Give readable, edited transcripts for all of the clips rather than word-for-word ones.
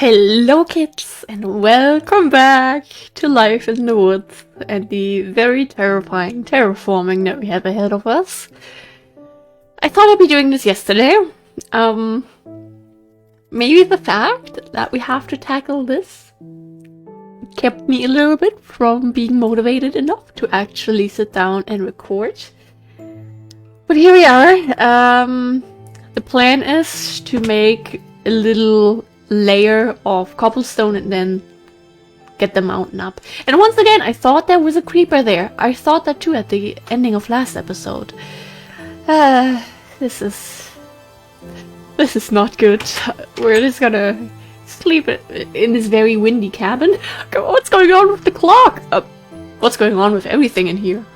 Hello kids, and welcome back to Life in the Woods and the very terrifying terraforming that we have ahead of us. I thought I'd be doing this yesterday. Maybe the fact that we have to tackle this kept me a little bit from being motivated enough to actually sit down and record. But here we are. The plan is to make a little layer of cobblestone and then get the mountain up. And once again, I thought there was a creeper there. I thought that too at the ending of last episode. This is not good. We're just gonna sleep in this very windy cabin. What's going on with the clock? What's going on with everything in here?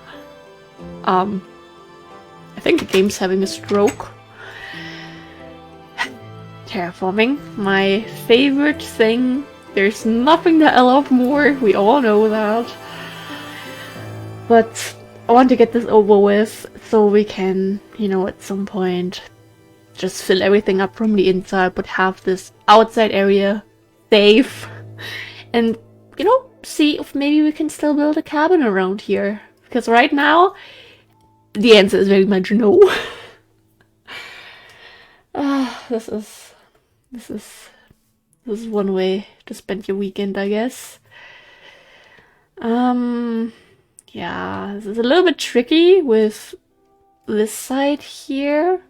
I think the game's having a stroke. Terraforming, my favorite thing. There's nothing that I love more. We all know that. But I want to get this over with so we can, at some point just fill everything up from the inside, but have this outside area safe. And, see if maybe we can still build a cabin around here. Because right now, the answer is very much no. This is one way to spend your weekend, I guess. Yeah, this is a little bit tricky with this side here.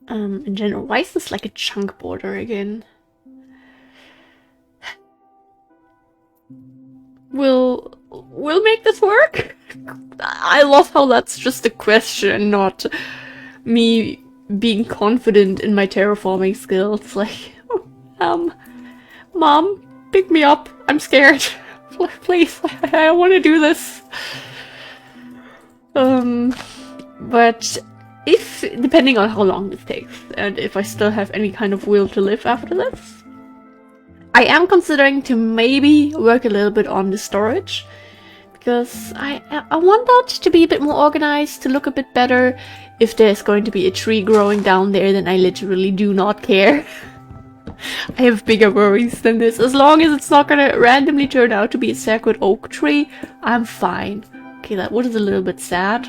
In general, why is this like a chunk border again? We'll make this work? I love how that's just a question, not me being confident in my terraforming skills. Like, Mom, pick me up. I'm scared. Please, I want to do this. But depending on how long this takes, and if I still have any kind of will to live after this, I am considering to maybe work a little bit on the storage. Because I want that to be a bit more organized, to look a bit better. If there's going to be a tree growing down there, then I literally do not care. I have bigger worries than this. As long as it's not gonna randomly turn out to be a sacred oak tree, I'm fine. Okay, that was a little bit sad.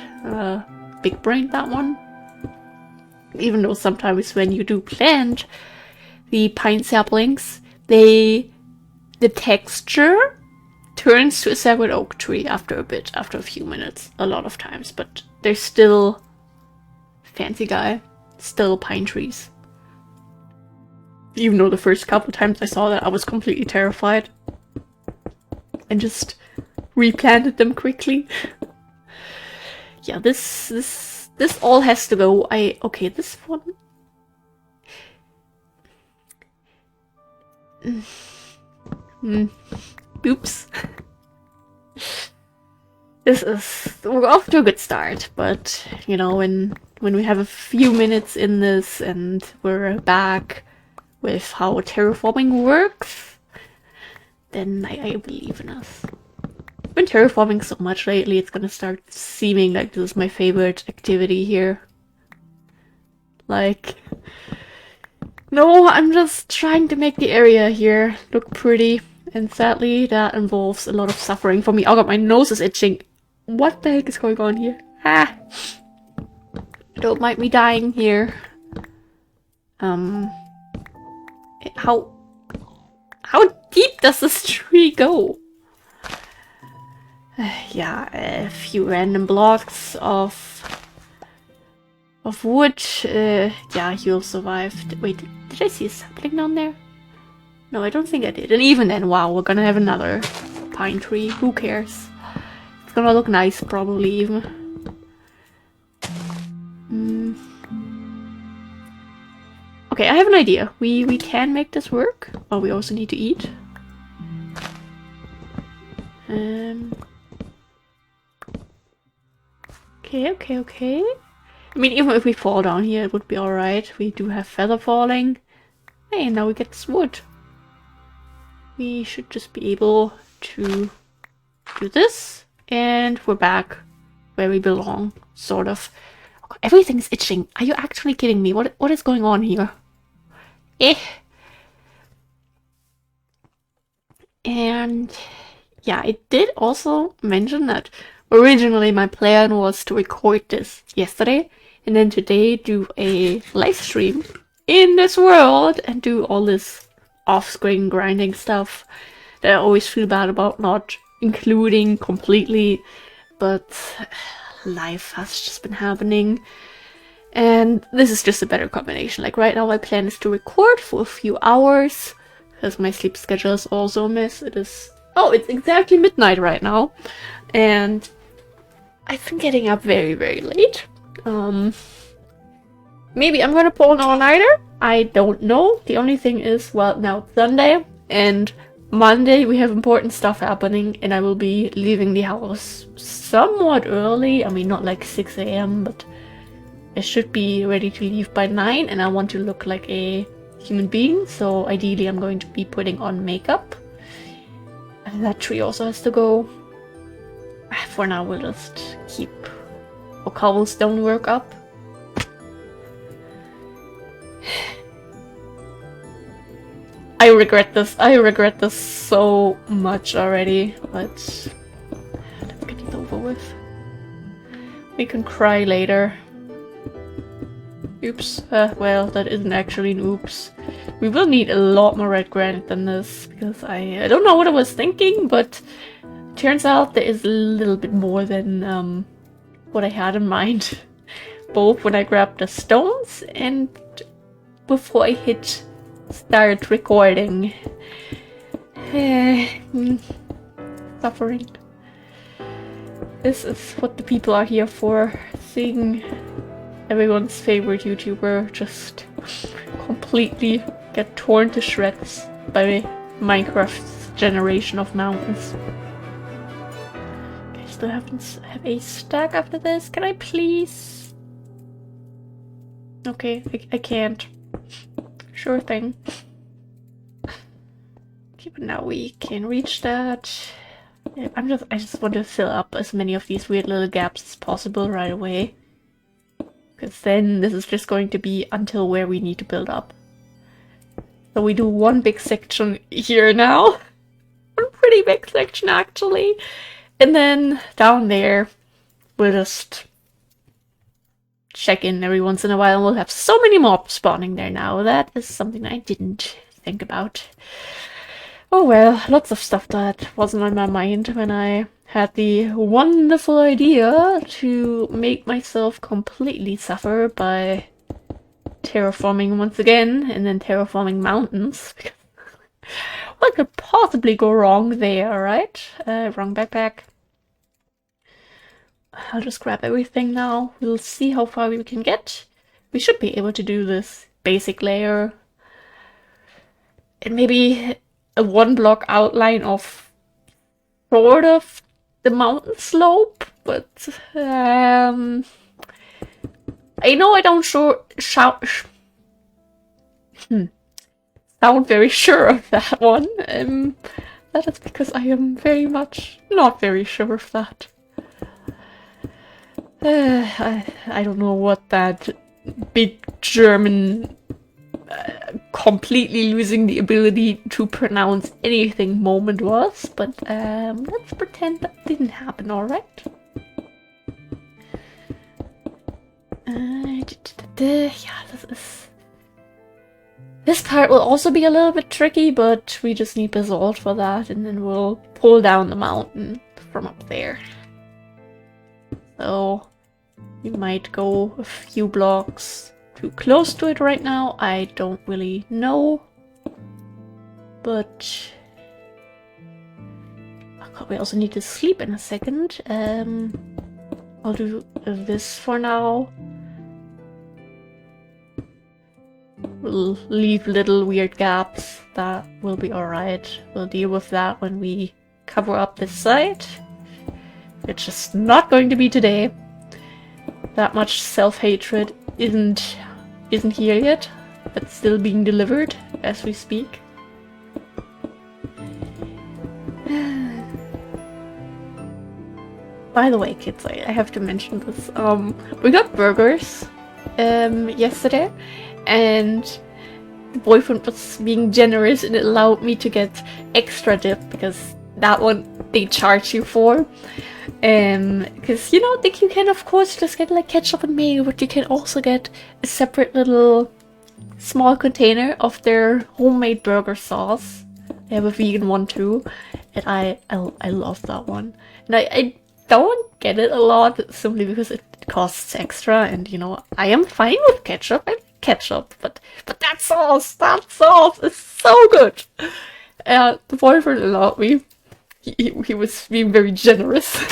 Big brain, that one. Even though sometimes when you do plant the pine saplings, the texture turns to a sacred oak tree after a few minutes, a lot of times, but they're still fancy guy, still pine trees. Even though the first couple times I saw that, I was completely terrified and just replanted them quickly. Yeah, this all has to go. Okay, this one. Oops. We're off to a good start, but, when we have a few minutes in this and we're back with how terraforming works, then I believe in us. I've been terraforming so much lately, it's gonna start seeming like this is my favorite activity here. Like, no, I'm just trying to make the area here look pretty. And sadly, that involves a lot of suffering for me. Oh god, my nose is itching. What the heck is going on here? Ah! Don't mind me dying here. How deep does this tree go? Yeah, a few random blocks of wood. Yeah, you'll survive. Wait, did I see something down there? No, I don't think I did. And even then, wow, we're gonna have another pine tree. Who cares? It's gonna look nice, probably, even. Okay, I have an idea. We can make this work, but we also need to eat. Okay. I mean, even if we fall down here, it would be alright. We do have feather falling. Hey, now we get this wood. We should just be able to do this, and we're back where we belong, sort of. Everything's itching. Are you actually kidding me? What is going on here? And yeah, I did also mention that originally my plan was to record this yesterday and then today do a live stream in this world and do all this off-screen grinding stuff that I always feel bad about not including completely, but life has just been happening. And this is just a better combination. Like right now my plan is to record for a few hours because my sleep schedule is also a mess. It's exactly midnight right now. And I've been getting up very, very late. Maybe I'm gonna pull an all-nighter. I don't know. The only thing is, well, now it's Sunday and Monday we have important stuff happening and I will be leaving the house somewhat early. I mean, not like 6 a.m, but I should be ready to leave by 9 and I want to look like a human being. So ideally I'm going to be putting on makeup. And that tree also has to go. For now we'll just keep our cobblestone work up. I regret this so much already, but let's get it over with. We can cry later. Oops, well, that isn't actually an oops. We will need a lot more red granite than this, because I don't know what I was thinking, but turns out there is a little bit more than what I had in mind. Both when I grabbed the stones and before I hit start recording. Suffering. This is what the people are here for, seeing everyone's favorite YouTuber just completely get torn to shreds by Minecraft's generation of mountains. Okay, still have a stack after this. Can I please? Okay, I can't. Sure thing. Okay, but now we can reach that. Yeah, I just want to fill up as many of these weird little gaps as possible right away. Because then this is just going to be until where we need to build up. So we do one big section here now. One pretty big section actually. And then down there we'll just check in every once in a while and we'll have so many mobs spawning there now. That is something I didn't think about. Oh well, lots of stuff that wasn't on my mind when I had the wonderful idea to make myself completely suffer by terraforming once again and then terraforming mountains. What could possibly go wrong there, right? Wrong backpack. I'll just grab everything now. We'll see how far we can get. We should be able to do this basic layer. And maybe a one block outline of sort of the mountain slope. But I know I don't sound very sure of that one. That is because I am very much not very sure of that. I don't know what that big German completely losing the ability to pronounce anything moment was, but let's pretend that didn't happen, alright? Yeah, this part will also be a little bit tricky, but we just need basalt for that, and then we'll pull down the mountain from up there. So we might go a few blocks too close to it right now. I don't really know. But oh, we also need to sleep in a second. I'll do this for now. We'll leave little weird gaps. That will be alright. We'll deal with that when we cover up this side. It's just not going to be today. That much self-hatred isn't here yet. That's still being delivered as we speak. By the way, kids, I have to mention this. We got burgers yesterday, and the boyfriend was being generous and it allowed me to get extra dip because that one they charge you for. Because, you know, you can of course just get like ketchup and mayo, but you can also get a separate little small container of their homemade burger sauce. They have a vegan one too, and I love that one. And I don't get it a lot simply because it costs extra, and you know, I am fine with ketchup. I like ketchup, but that sauce is so good. The boyfriend allowed me. He was being very generous.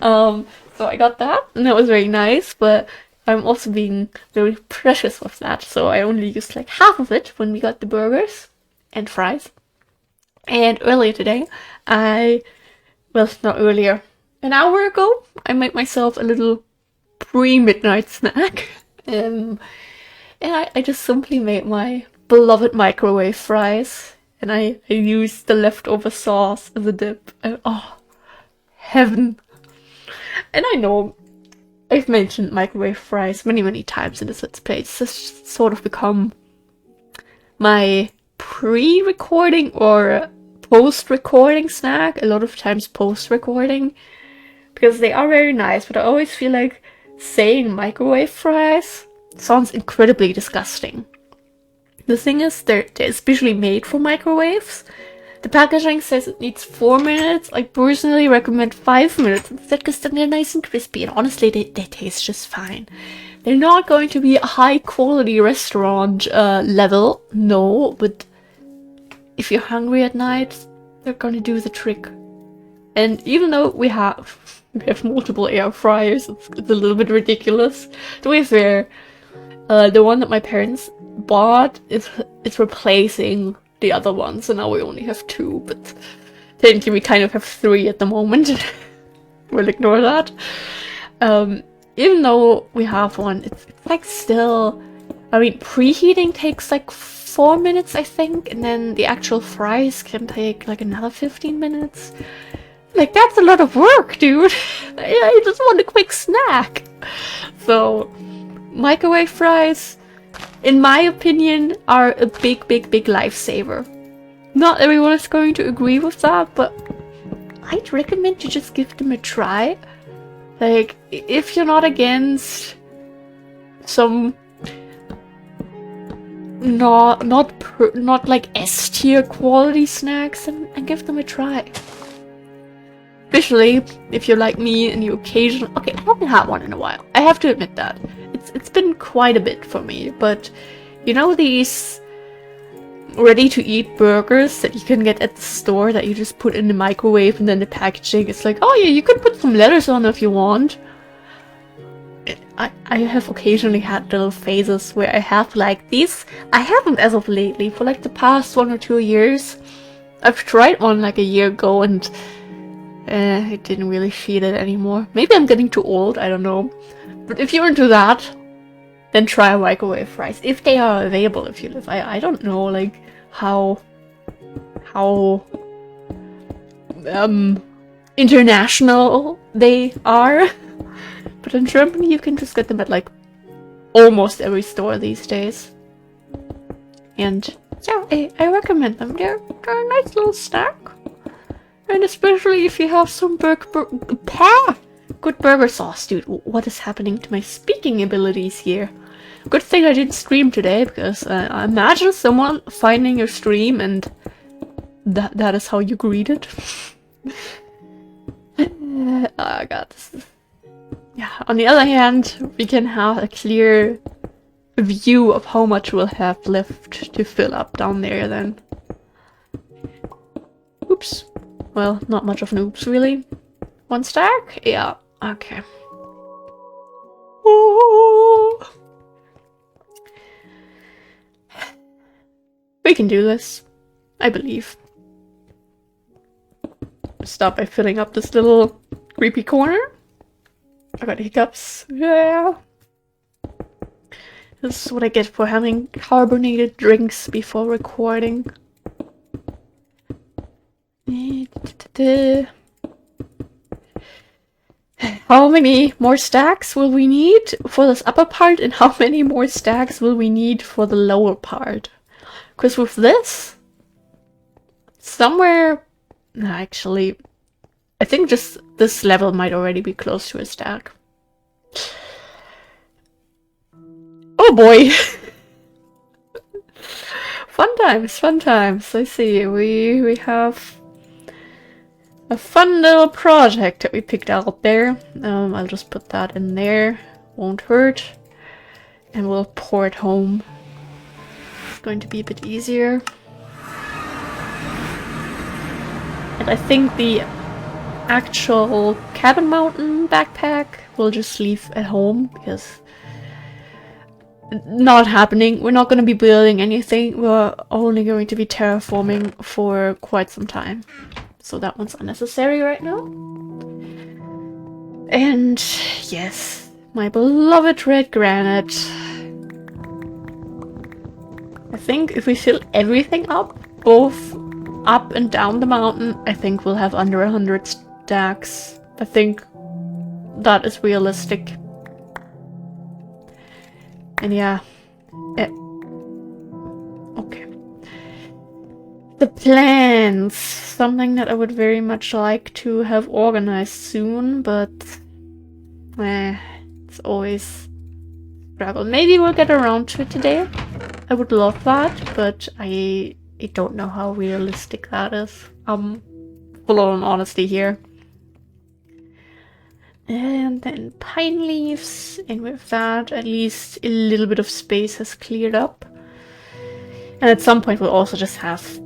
So I got that, and that was very nice, but I'm also being very precious with that, so I only used like half of it when we got the burgers and fries. And earlier today, well, not earlier, an hour ago, I made myself a little pre-midnight snack. And I just simply made my beloved microwave fries. And I used the leftover sauce as a dip. And, oh, heaven. And I know I've mentioned microwave fries many times in this Let's Play. It's just sort of become my pre-recording or post-recording snack. A lot of times post-recording. Because they are very nice, but I always feel like saying microwave fries sounds incredibly disgusting. The thing is, they're especially made for microwaves. The packaging says it needs 4 minutes. I personally recommend 5 minutes instead because then they're nice and crispy. And honestly, they taste just fine. They're not going to be a high quality restaurant level, no. But if you're hungry at night, they're going to do the trick. And even though we have multiple air fryers, it's a little bit ridiculous. To be fair, the one that my parents bought is replacing the other one, so now we only have 2, but technically we kind of have 3 at the moment. We'll ignore that. Even though we have one, it's like still, I mean, preheating takes like 4 minutes, I think, and then the actual fries can take like another 15 minutes. Like, that's a lot of work, dude. I just want a quick snack. So, microwave fries, in my opinion, are a big lifesaver. Not everyone is going to agree with that, but I'd recommend you just give them a try. Like, if you're not against some not like S-tier quality snacks, and give them a try. Especially if you're like me and you occasionally... Okay, I haven't had one in a while. I have to admit that. It's been quite a bit for me, but you know these ready-to-eat burgers that you can get at the store that you just put in the microwave and then the packaging is like, oh yeah, you can put some lettuce on if you want. I have occasionally had little phases where I have like these. I haven't as of lately, for like the past 1 or 2 years. I've tried one like a year ago and I didn't really feel it anymore. Maybe I'm getting too old, I don't know. But if you're into that, then try microwave fries. If they are available if you live. I don't know like how international they are. But in Germany you can just get them at like almost every store these days. And yeah, I recommend them. They're a nice little snack. And especially if you have some good burger sauce. Dude, what is happening to my speaking abilities here? Good thing I didn't stream today, because I imagine someone finding your stream and that is how you greet it. Oh god, this is... Yeah, on the other hand, we can have a clear view of how much we'll have left to fill up down there then. Oops. Well, not much of an oops, really. 1 stack? Yeah, okay. Ooh. We can do this. I believe. Start by filling up this little creepy corner. I got hiccups. Yeah. This is what I get for having carbonated drinks before recording. How many more stacks will we need for this upper part, and how many more stacks will we need for the lower part? Because with this, somewhere Actually, I think just this level might already be close to a stack. Oh boy! Fun times, fun times. I see. We have a fun little project that we picked out there. I'll just put that in there. Won't hurt. And we'll pour it home. It's going to be a bit easier. And I think the actual cabin mountain backpack we'll just leave at home because not happening. We're not going to be building anything. We're only going to be terraforming for quite some time. So that one's unnecessary right now. And yes, my beloved red granite. I think if we fill everything up, both up and down the mountain, I think we'll have under 100 stacks. I think that is realistic. And yeah. Okay. The plans. Something that I would very much like to have organized soon, but it's always struggle. Maybe we'll get around to it today. I would love that, but I don't know how realistic that is. Full on honesty here. And then pine leaves, and with that at least a little bit of space has cleared up. And at some point we'll also just have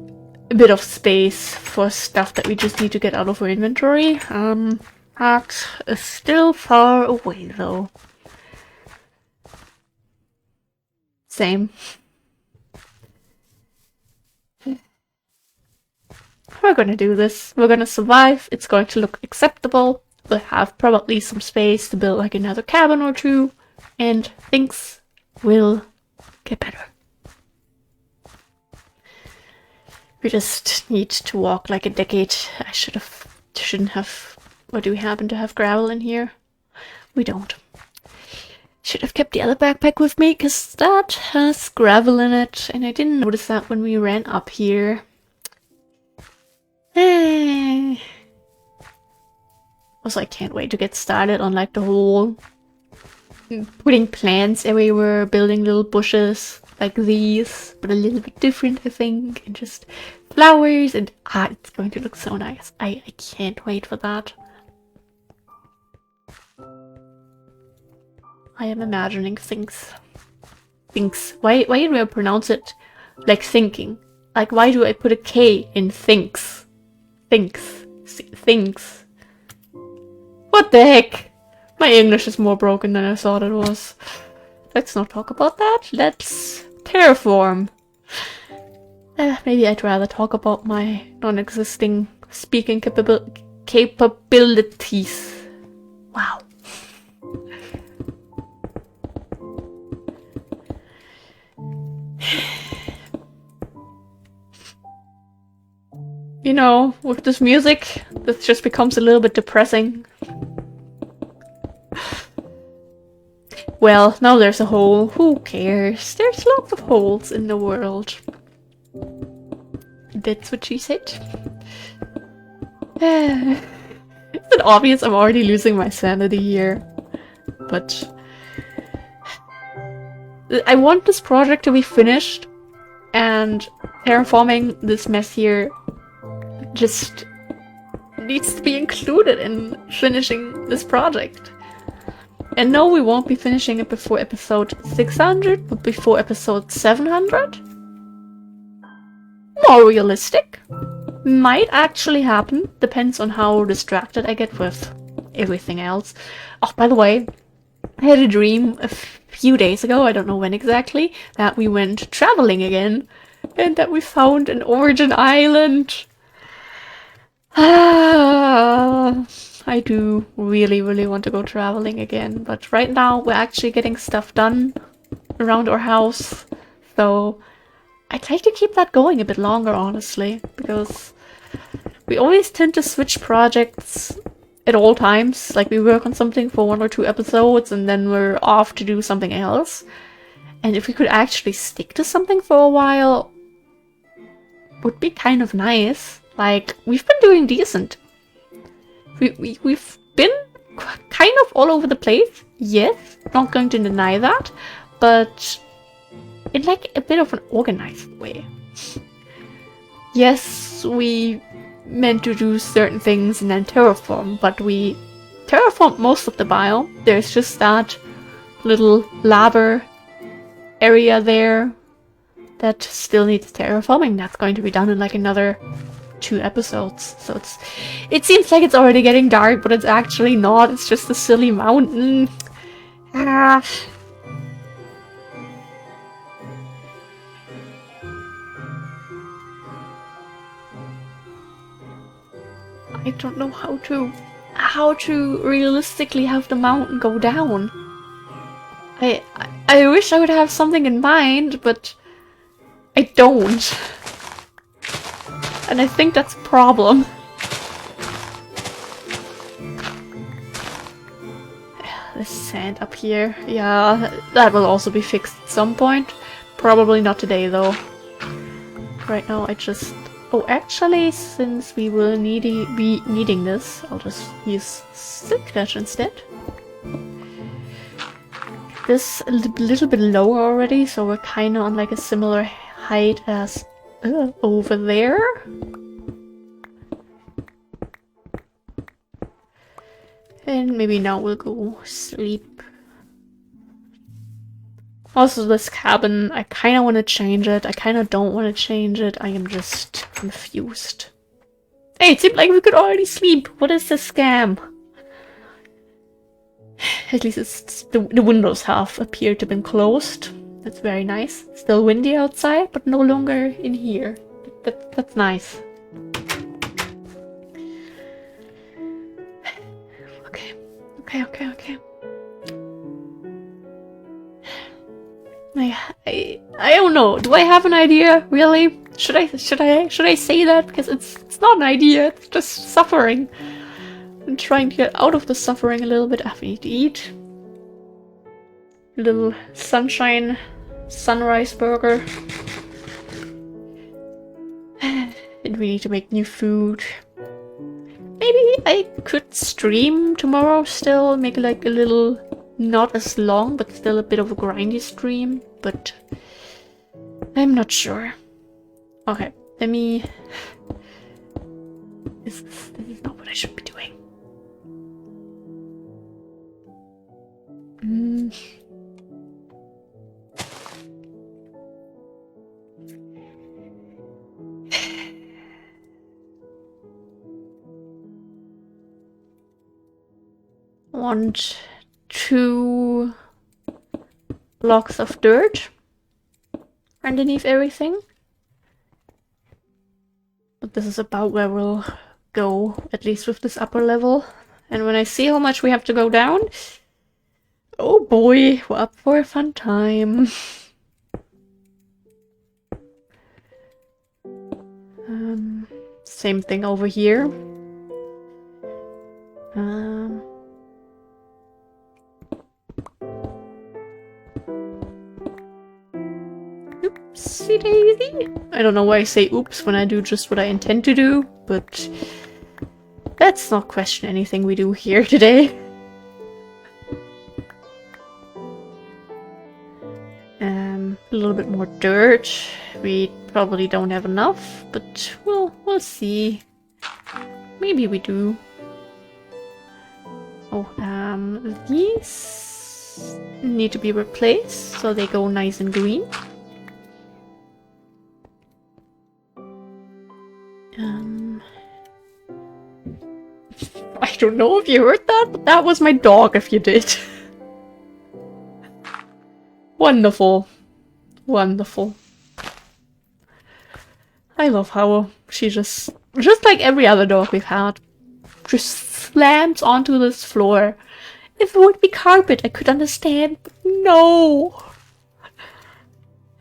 a bit of space for stuff that we just need to get out of our inventory. That is still far away though. Same. We're gonna do this. We're gonna survive. It's going to look acceptable. We'll have probably some space to build like another cabin or two, and things will get better. We just need to walk like a decade. I shouldn't have. Or do we happen to have gravel in here? We don't. Should have kept the other backpack with me, because that has gravel in it, and I didn't notice that when we ran up here. Also, I can't wait to get started on like the whole putting plants everywhere, building little bushes like these, but a little bit different, I think, and just flowers, and it's going to look so nice. I can't wait for that. I am imagining things. Why do I pronounce it like thinking? Like, why do I put a K in thinks? Things. What the heck? My English is more broken than I thought it was. Let's not talk about that. Let's terraform. Maybe I'd rather talk about my non-existing speaking capabilities. Wow. You know, with this music, this just becomes a little bit depressing. Well, now there's a hole. Who cares? There's lots of holes in the world. That's what she said. Is it obvious I'm already losing my sanity here? But I want this project to be finished, and terraforming this mess here just needs to be included in finishing this project. And no, we won't be finishing it before episode 600, but before episode 700? More realistic. Might actually happen. Depends on how distracted I get with everything else. Oh, by the way, I had a dream a few days ago, I don't know when exactly, that we went traveling again, and that we found an origin island. I do really want to go traveling again, but right now we're actually getting stuff done around our house, so I'd like to keep that going a bit longer, honestly, because we always tend to switch projects at all times. Like, we work on something for 1 or 2 episodes and then we're off to do something else. And if we could actually stick to something for a while, would be kind of nice. Like, we've been doing decent. We've been kind of all over the place. Yes, not going to deny that. But in like a bit of an organized way. Yes, we meant to do certain things and then terraform, but we terraformed most of the biome. There's just that little lava area there that still needs terraforming. That's going to be done in like another 2 episodes. So it seems like it's already getting dark, but it's actually not. It's just a silly mountain. Ah. I don't know how to realistically have the mountain go down. I wish I would have something in mind, but I don't. And I think that's a problem. This sand up here. Yeah, that will also be fixed at some point. Probably not today though. Right now I just... Oh, actually, since we will be needing this, I'll just use silk thatch instead. This a little bit lower already, so we're kind of on like a similar height as over there. And maybe now we'll go sleep. Also, this cabin, I kind of want to change it. I kind of don't want to change it. I am just confused. Hey, it seemed like we could already sleep. What is this scam? At least it's the windows have appeared to have been closed. That's very nice. Still windy outside, but no longer in here. That's nice. Okay. I don't know. Do I have an idea? Really? Should I say that? Because it's not an idea. It's just suffering. I'm trying to get out of the suffering a little bit. I need to eat. A little sunshine sunrise burger. And we need to make new food. Maybe I could stream tomorrow still. Make like a little, not as long, but still a bit of a grindy stream. But I'm not sure. Okay, let me... This is not what I should be doing. Want 2 blocks of dirt underneath everything. But this is about where we'll go, at least with this upper level. And when I see how much we have to go down, oh boy, we're up for a fun time. Same thing over here. Oopsie daisy. I don't know why I say oops when I do just what I intend to do, but let's not question anything we do here today. A little bit more dirt. We probably don't have enough, but we'll see. Maybe we do. Oh, these need to be replaced so they go nice and green. I don't know if you heard that, but that was my dog if you did. Wonderful. Wonderful. I love how she just like every other dog we've had, just slams onto this floor. If it would be carpet, I could understand, but no!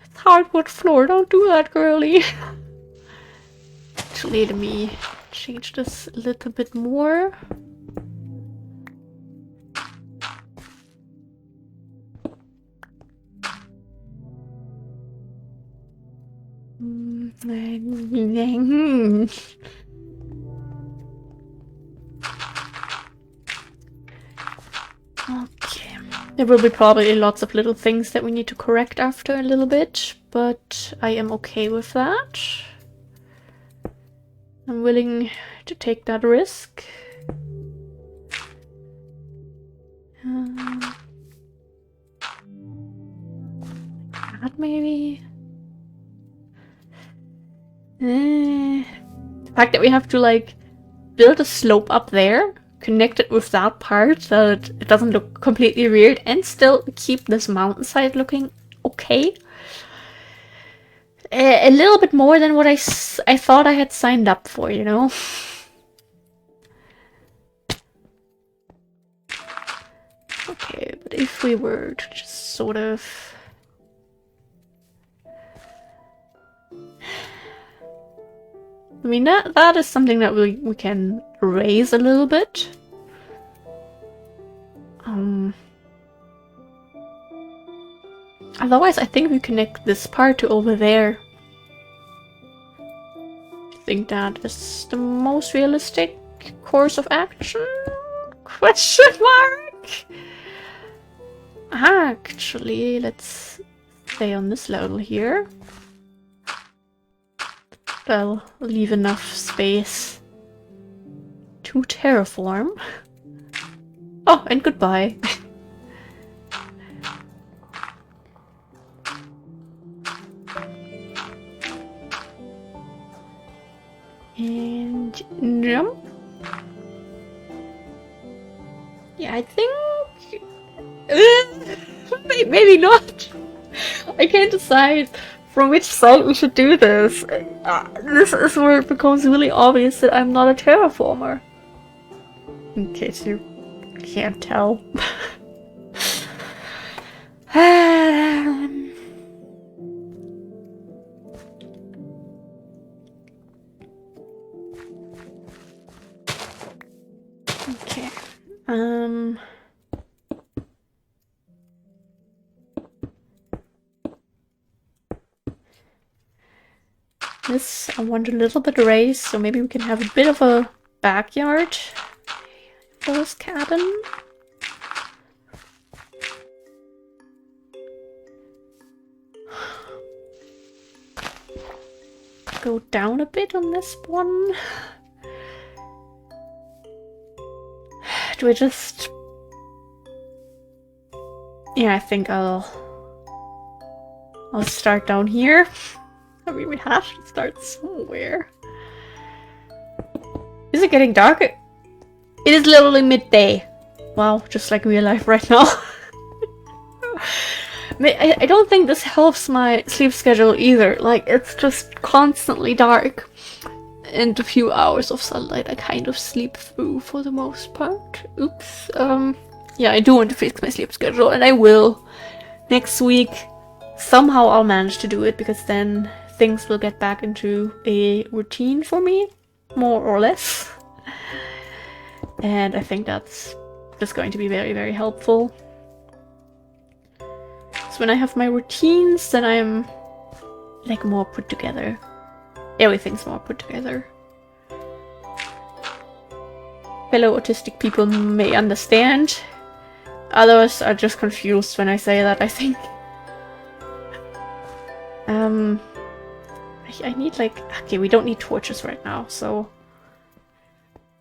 It's hardwood floor, don't do that, girly. Actually, let me change this a little bit more. There will be probably lots of little things that we need to correct after a little bit, but I am okay with that. I'm willing to take that risk. That maybe? The fact that we have to like build a slope up there, connect it with that part so that it doesn't look completely weird, and still keep this mountainside looking okay. A little bit more than what I thought I had signed up for, you know? Okay, but if we were to just sort of... I mean, that is something that we can raise a little bit. Otherwise, I think we connect this part to over there. I think that is the most realistic course of action? Question mark? Actually, let's stay on this level here. I'll leave enough space to terraform. Oh, and goodbye. And jump. Yeah, I think... maybe not. I can't decide from which side we should do this. This is where it becomes really obvious that I'm not a terraformer. In case you can't tell. Okay. This I want a little bit raised, so maybe we can have a bit of a backyard for this cabin. Go down a bit on this one. Do I just... Yeah, I think I'll start down here. I mean, we have to start somewhere. Is it getting dark? It is literally midday. Wow, just like real life right now. I don't think this helps my sleep schedule either. Like, it's just constantly dark. And a few hours of sunlight I kind of sleep through for the most part. Oops. Yeah, I do want to fix my sleep schedule, and I will. Next week, somehow I'll manage to do it, because then things will get back into a routine for me, more or less. And I think that's just going to be very, very helpful. So when I have my routines, then I'm like more put together. Everything's more put together. Fellow autistic people may understand. Others are just confused when I say that, I think. I need like... Okay, we don't need torches right now, so...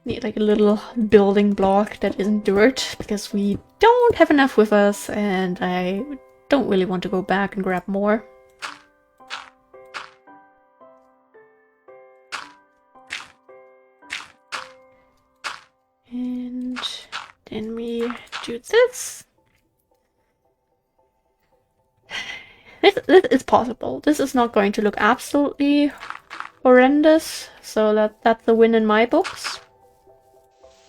Need like a little building block that isn't dirt, because we don't have enough with us, and I don't really want to go back and grab more. And then we do this. This is possible. This is not going to look absolutely horrendous, so that's a win in my books.